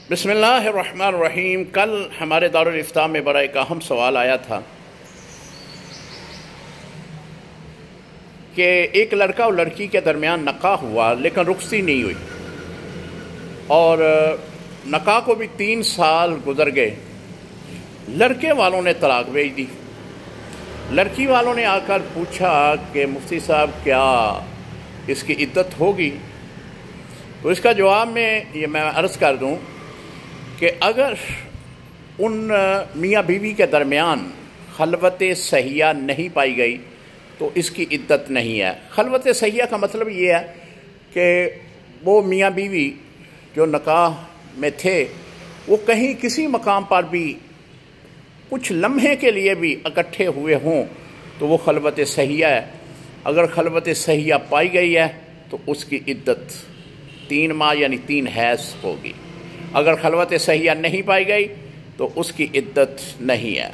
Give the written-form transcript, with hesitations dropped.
बिस्मिल्लाहिर्रहमानिर्रहीम। कल हमारे दारुल इफ्ता में बड़ा एक अहम सवाल आया था कि एक लड़का और लड़की के दरमियान निकाह हुआ लेकिन रुखसती नहीं हुई और निकाह को भी 3 साल गुजर गए। लड़के वालों ने तलाक भेज दी। लड़की वालों ने आकर पूछा कि मुफ्ती साहब क्या इसकी इद्दत होगी? तो इसका जवाब में ये मैं अर्ज़ कर दूं कि अगर उन मियाँ बीवी के दरमियान खलवत सहिया नहीं पाई गई तो इसकी इद्दत नहीं है। खलवत सहिया का मतलब ये है कि वो मियाँ बीवी जो निकाह में थे वो कहीं किसी मकाम पर भी कुछ लम्हे के लिए भी इकट्ठे हुए हों तो वो खलवत सहिया है। अगर खलवत सहिया पाई गई है तो उसकी इद्दत 3 माह यानी 3 हैज़ होगी। अगर खलवत सहिया नहीं पाई गई तो उसकी इद्दत नहीं है।